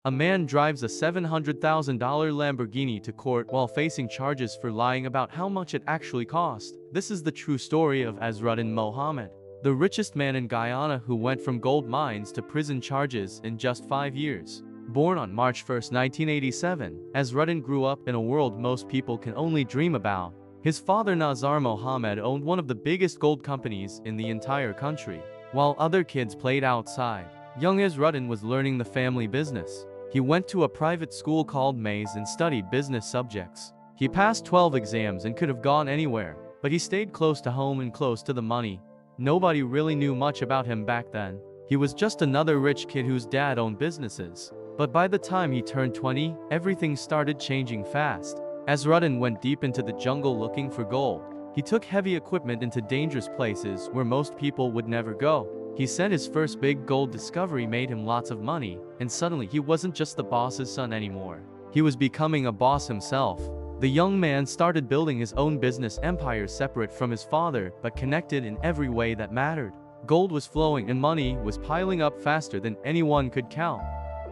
A man drives a $700,000 Lamborghini to court while facing charges for lying about how much it actually cost. This is the true story of Azruddin Mohamed, the richest man in Guyana who went from gold mines to prison charges in just 5 years. Born on March 1, 1987, Azruddin grew up in a world most people can only dream about. His father Nazar Mohamed owned one of the biggest gold companies in the entire country, while other kids played outside. Young Azruddin was learning the family business. He went to a private school called Mays and studied business subjects. He passed 12 exams and could have gone anywhere, but he stayed close to home and close to the money. Nobody really knew much about him back then. He was just another rich kid whose dad owned businesses. But by the time he turned 20, everything started changing fast. Azruddin went deep into the jungle looking for gold. He took heavy equipment into dangerous places where most people would never go. He said his first big gold discovery made him lots of money, and suddenly he wasn't just the boss's son anymore. He was becoming a boss himself. The young man started building his own business empire separate from his father, but connected in every way that mattered. Gold was flowing and money was piling up faster than anyone could count.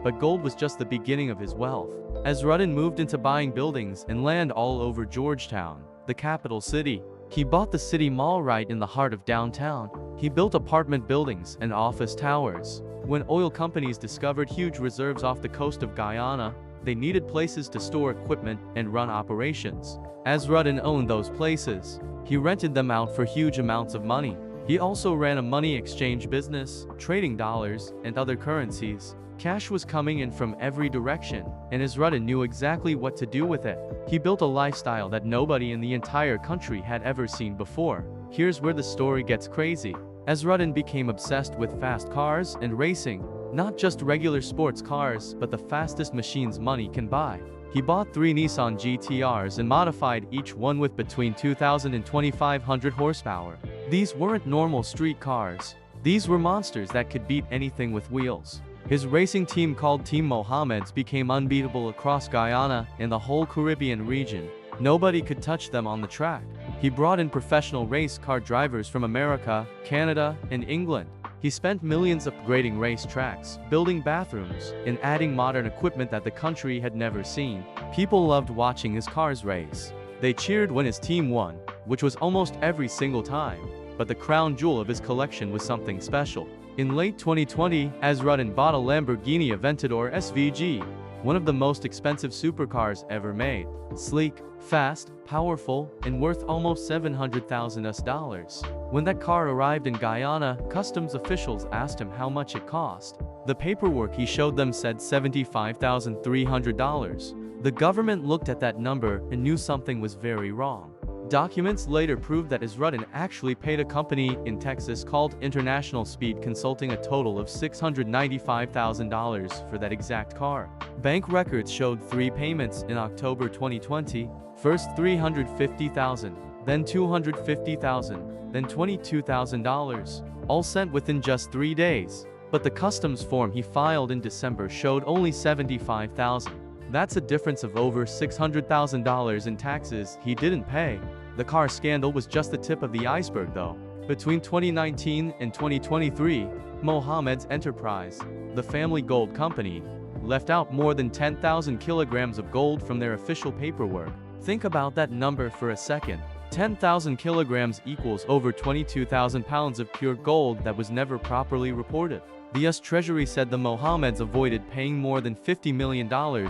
But gold was just the beginning of his wealth. Azruddin moved into buying buildings and land all over Georgetown, the capital city. He bought the city mall right in the heart of downtown. He built apartment buildings and office towers. When oil companies discovered huge reserves off the coast of Guyana, they needed places to store equipment and run operations. Azruddin owned those places. He rented them out for huge amounts of money. He also ran a money exchange business, trading dollars and other currencies. Cash was coming in from every direction, and Azruddin knew exactly what to do with it. He built a lifestyle that nobody in the entire country had ever seen before. Here's where the story gets crazy. Azruddin became obsessed with fast cars and racing. Not just regular sports cars, but the fastest machines money can buy. He bought 3 Nissan GTRs and modified each one with between 2,000 and 2,500 horsepower. These weren't normal street cars. These were monsters that could beat anything with wheels. His racing team called Team Mohammeds became unbeatable across Guyana and the whole Caribbean region. Nobody could touch them on the track. He brought in professional race car drivers from America, Canada, and England. He spent millions upgrading race tracks, building bathrooms, and adding modern equipment that the country had never seen. People loved watching his cars race. They cheered when his team won, which was almost every single time. But the crown jewel of his collection was something special. In late 2020, Azruddin bought a Lamborghini Aventador SVG, one of the most expensive supercars ever made. Sleek, fast, powerful, and worth almost $700,000. When that car arrived in Guyana, customs officials asked him how much it cost. The paperwork he showed them said $75,300. The government looked at that number and knew something was very wrong. Documents later proved that Azruddin actually paid a company in Texas called International Speed Consulting a total of $695,000 for that exact car. Bank records showed 3 payments in October 2020, first $350,000, then $250,000, then $22,000, all sent within just 3 days. But the customs form he filed in December showed only $75,000. That's a difference of over $600,000 in taxes he didn't pay. The car scandal was just the tip of the iceberg though. Between 2019 and 2023, Mohammed's enterprise, the family gold company, left out more than 10,000 kilograms of gold from their official paperwork. Think about that number for a second. 10,000 kilograms equals over 22,000 pounds of pure gold that was never properly reported. The US Treasury said the Mohammeds avoided paying more than $50 million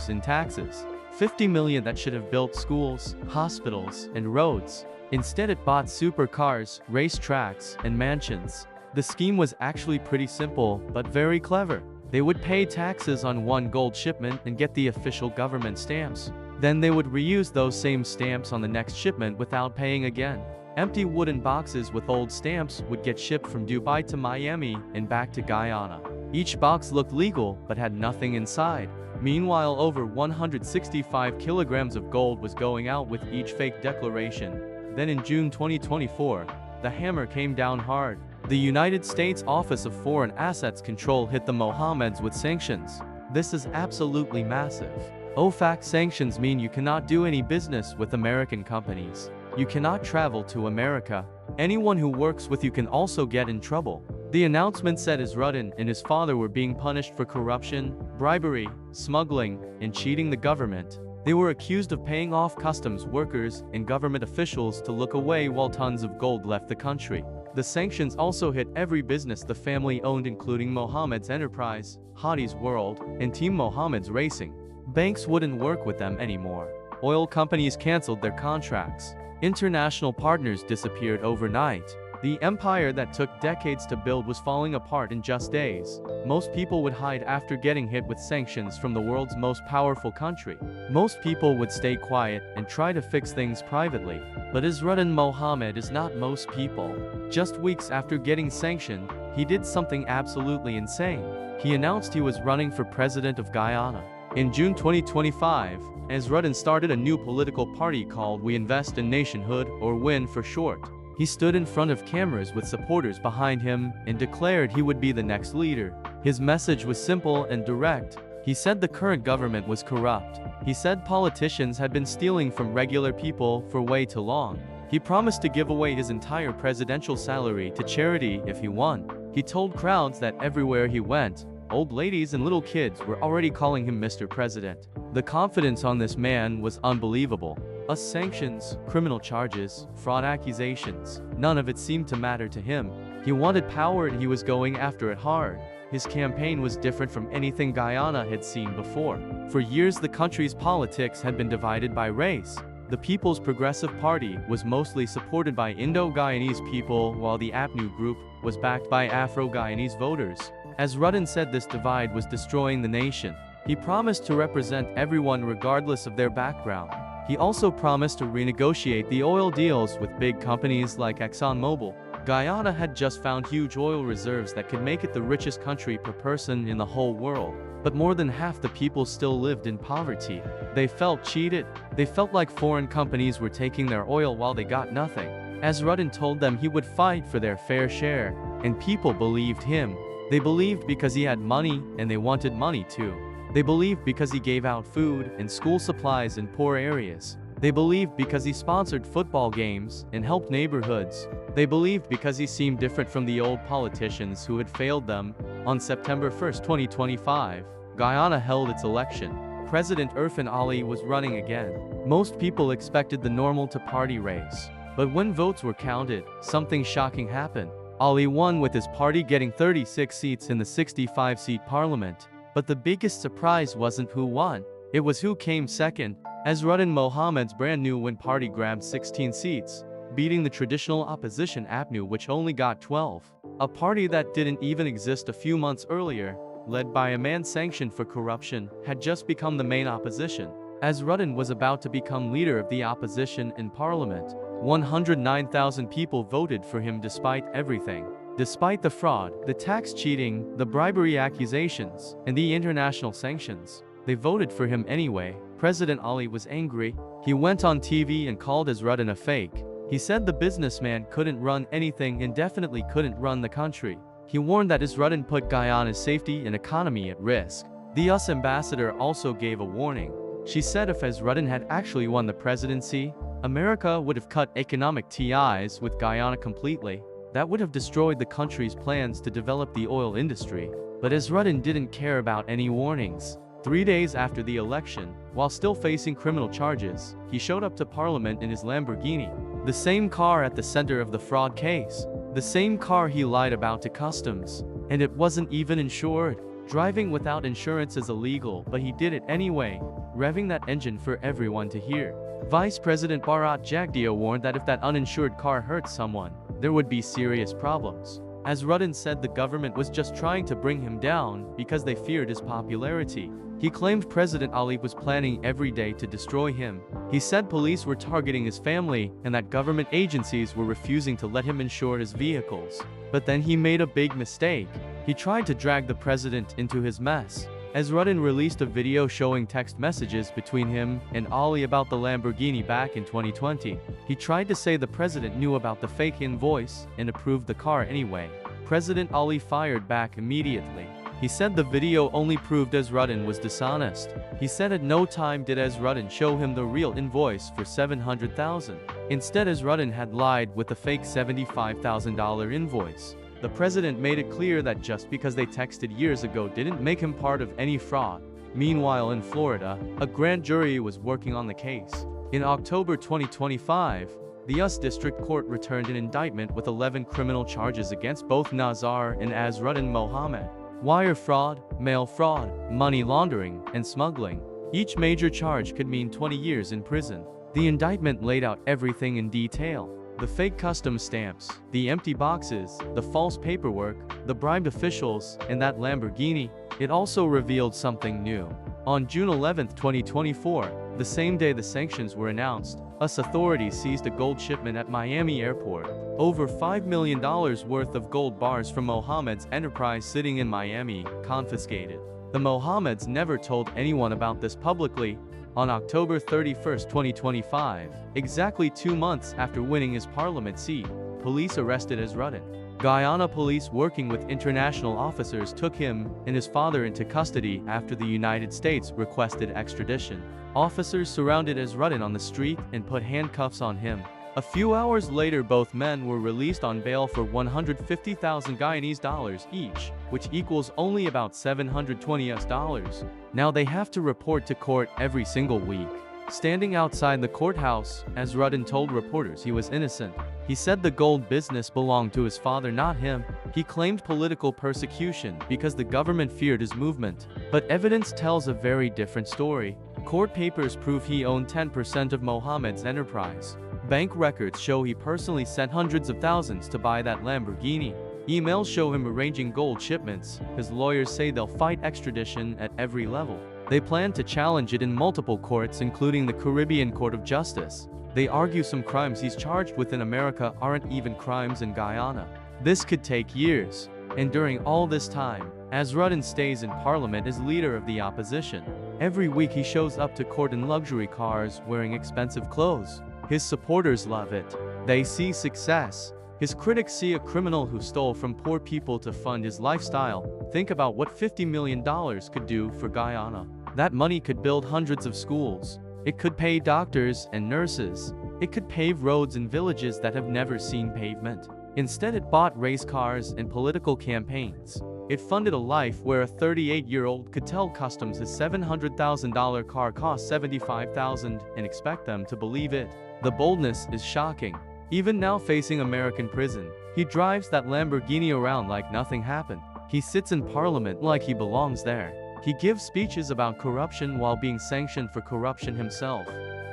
in taxes. $50 million that should have built schools, hospitals, and roads. Instead it bought supercars, race tracks, and mansions. The scheme was actually pretty simple, but very clever. They would pay taxes on one gold shipment and get the official government stamps. Then they would reuse those same stamps on the next shipment without paying again. Empty wooden boxes with old stamps would get shipped from Dubai to Miami and back to Guyana. Each box looked legal but had nothing inside. Meanwhile, over 165 kilograms of gold was going out with each fake declaration. Then in June 2024, the hammer came down hard. The United States Office of Foreign Assets Control hit the Mohammeds with sanctions. This is absolutely massive. OFAC sanctions mean you cannot do any business with American companies. You cannot travel to America. Anyone who works with you can also get in trouble. The announcement said Azruddin and his father were being punished for corruption, bribery, smuggling, and cheating the government. They were accused of paying off customs workers and government officials to look away while tons of gold left the country. The sanctions also hit every business the family owned, including Mohammed's enterprise, Hadi's World, and Team Mohammed's Racing. Banks wouldn't work with them anymore. Oil companies canceled their contracts. International partners disappeared overnight. The empire that took decades to build was falling apart in just days. Most people would hide after getting hit with sanctions from the world's most powerful country. Most people would stay quiet and try to fix things privately. But Azruddin Mohamed is not most people. Just weeks after getting sanctioned, he did something absolutely insane. He announced he was running for president of Guyana. In June 2025, Azruddin started a new political party called We Invest in Nationhood, or WIN for short. He stood in front of cameras with supporters behind him and declared he would be the next leader. His message was simple and direct. He said the current government was corrupt. He said politicians had been stealing from regular people for way too long. He promised to give away his entire presidential salary to charity if he won. He told crowds that everywhere he went, old ladies and little kids were already calling him Mr. President. The confidence on this man was unbelievable. Sanctions, criminal charges, fraud accusations, none of it seemed to matter to him. He wanted power and he was going after it hard. His campaign was different from anything Guyana had seen before. For years, the country's politics had been divided by race. The People's Progressive Party was mostly supported by Indo-Guyanese people, while the APNU group was backed by Afro-Guyanese voters. Azruddin said this divide was destroying the nation. He promised to represent everyone regardless of their background. He also promised to renegotiate the oil deals with big companies like ExxonMobil. Guyana had just found huge oil reserves that could make it the richest country per person in the whole world. But more than half the people still lived in poverty. They felt cheated. They felt like foreign companies were taking their oil while they got nothing. Azruddin told them he would fight for their fair share, and people believed him. They believed because he had money, and they wanted money too. They believed because he gave out food and school supplies in poor areas. They believed because he sponsored football games and helped neighborhoods. They believed because he seemed different from the old politicians who had failed them. On September 1, 2025, Guyana held its election. President Irfan Ali was running again. Most people expected the normal-to-party race. But when votes were counted, something shocking happened. Ali won, with his party getting 36 seats in the 65-seat parliament. But the biggest surprise wasn't who won, it was who came second. Azruddin Mohamed's brand new WIN party grabbed 16 seats, beating the traditional opposition APNU, which only got 12. A party that didn't even exist a few months earlier, led by a man sanctioned for corruption, had just become the main opposition. Azruddin was about to become leader of the opposition in parliament. 109,000 people voted for him despite everything. Despite the fraud, the tax cheating, the bribery accusations, and the international sanctions, they voted for him anyway. President Ali was angry. He went on TV and called Azruddin a fake. He said the businessman couldn't run anything and definitely couldn't run the country. He warned that Azruddin put Guyana's safety and economy at risk. The US ambassador also gave a warning. She said if Azruddin had actually won the presidency, America would have cut economic ties with Guyana completely. That would have destroyed the country's plans to develop the oil industry. But Azruddin didn't care about any warnings. 3 days after the election, while still facing criminal charges, he showed up to parliament in his Lamborghini. The same car at the center of the fraud case. The same car he lied about to customs. And it wasn't even insured. Driving without insurance is illegal, but he did it anyway, revving that engine for everyone to hear. Vice President Bharat Jagdeo warned that if that uninsured car hurt someone, there would be serious problems. Azruddin said the government was just trying to bring him down because they feared his popularity. He claimed President Ali was planning every day to destroy him. He said police were targeting his family and that government agencies were refusing to let him insure his vehicles. But then he made a big mistake. He tried to drag the president into his mess. Azruddin released a video showing text messages between him and Ali about the Lamborghini back in 2020. He tried to say the president knew about the fake invoice and approved the car anyway. President Ali fired back immediately. He said the video only proved Azruddin was dishonest. He said at no time did Azruddin show him the real invoice for $700,000. Instead, Azruddin had lied with the fake $75,000 invoice. The president made it clear that just because they texted years ago didn't make him part of any fraud. Meanwhile, in Florida, a grand jury was working on the case. In October 2025, the U.S. District Court returned an indictment with 11 criminal charges against both Nazar and Azruddin Mohamed. Wire fraud, mail fraud, money laundering, and smuggling. Each major charge could mean 20 years in prison. The indictment laid out everything in detail. The fake customs stamps, the empty boxes, the false paperwork, the bribed officials, and that Lamborghini. It also revealed something new. On June 11, 2024, the same day the sanctions were announced, U.S. authorities seized a gold shipment at Miami airport. Over $5 million worth of gold bars from Mohamed's enterprise sitting in Miami, confiscated. The Mohameds never told anyone about this publicly. On October 31, 2025, exactly 2 months after winning his parliament seat, police arrested Azruddin. Guyana police working with international officers took him and his father into custody after the United States requested extradition. Officers surrounded Azruddin on the street and put handcuffs on him. A few hours later, both men were released on bail for 150,000 Guyanese dollars each, which equals only about $720 US. Now they have to report to court every single week. Standing outside the courthouse, Azruddin told reporters he was innocent. He said the gold business belonged to his father, not him. He claimed political persecution because the government feared his movement. But evidence tells a very different story. Court papers prove he owned 10% of Mohamed's enterprise. Bank records show he personally sent hundreds of thousands to buy that Lamborghini. Emails show him arranging gold shipments. His lawyers say they'll fight extradition at every level. They plan to challenge it in multiple courts, including the Caribbean Court of Justice. They argue some crimes he's charged with in America aren't even crimes in Guyana. This could take years. And during all this time, Azruddin stays in parliament as leader of the opposition. Every week he shows up to court in luxury cars, wearing expensive clothes. His supporters love it. They see success. His critics see a criminal who stole from poor people to fund his lifestyle. Think about what $50 million could do for Guyana. That money could build hundreds of schools. It could pay doctors and nurses. It could pave roads in villages that have never seen pavement. Instead, it bought race cars and political campaigns. It funded a life where a 38-year-old could tell customs his $700,000 car cost $75,000 and expect them to believe it. The boldness is shocking. Even now, facing American prison, he drives that Lamborghini around like nothing happened. He sits in parliament like he belongs there. He gives speeches about corruption while being sanctioned for corruption himself.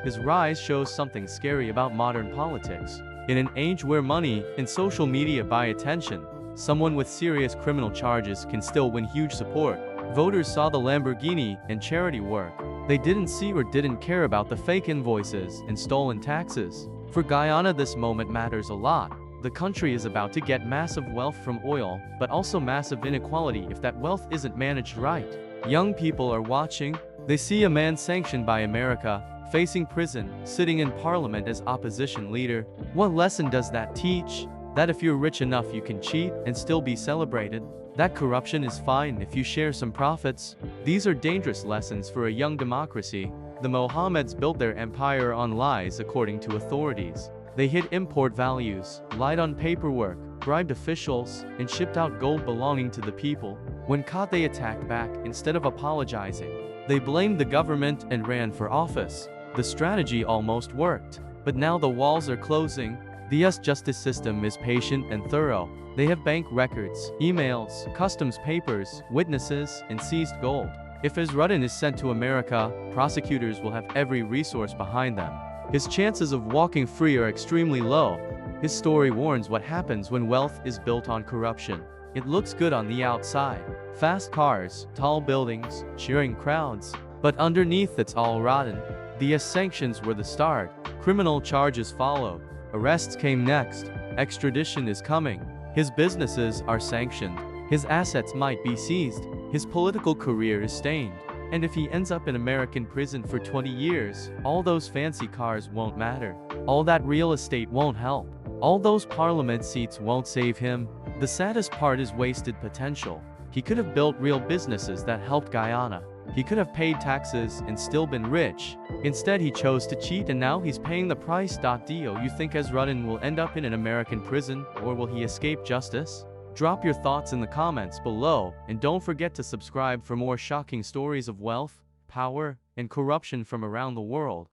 His rise shows something scary about modern politics. In an age where money and social media buy attention, someone with serious criminal charges can still win huge support. Voters saw the Lamborghini and charity work. They didn't see or didn't care about the fake invoices and stolen taxes. For Guyana, this moment matters a lot. The country is about to get massive wealth from oil, but also massive inequality if that wealth isn't managed right. Young people are watching. They see a man sanctioned by America, facing prison, sitting in parliament as opposition leader. What lesson does that teach? That if you're rich enough, you can cheat and still be celebrated. That corruption is fine if you share some profits. These are dangerous lessons for a young democracy. The Mohammeds built their empire on lies, according to authorities. They hid import values, lied on paperwork, bribed officials, and shipped out gold belonging to the people. When caught, they attacked back instead of apologizing. They blamed the government and ran for office. The strategy almost worked. But now the walls are closing. The U.S. justice system is patient and thorough. They have bank records, emails, customs papers, witnesses, and seized gold. If Azruddin is sent to America, prosecutors will have every resource behind them. His chances of walking free are extremely low. His story warns what happens when wealth is built on corruption. It looks good on the outside. Fast cars, tall buildings, cheering crowds. But underneath, it's all rotten. The U.S. sanctions were the start. Criminal charges followed. Arrests came next. Extradition is coming. His businesses are sanctioned. His assets might be seized. His political career is stained. And if he ends up in American prison for 20 years, all those fancy cars won't matter. All that real estate won't help. All those parliament seats won't save him. The saddest part is wasted potential. He could have built real businesses that helped Guyana. He could have paid taxes and still been rich. Instead, he chose to cheat, and now he's paying the price. Do you think Azruddin will end up in an American prison, or will he escape justice? Drop your thoughts in the comments below, and don't forget to subscribe for more shocking stories of wealth, power, and corruption from around the world.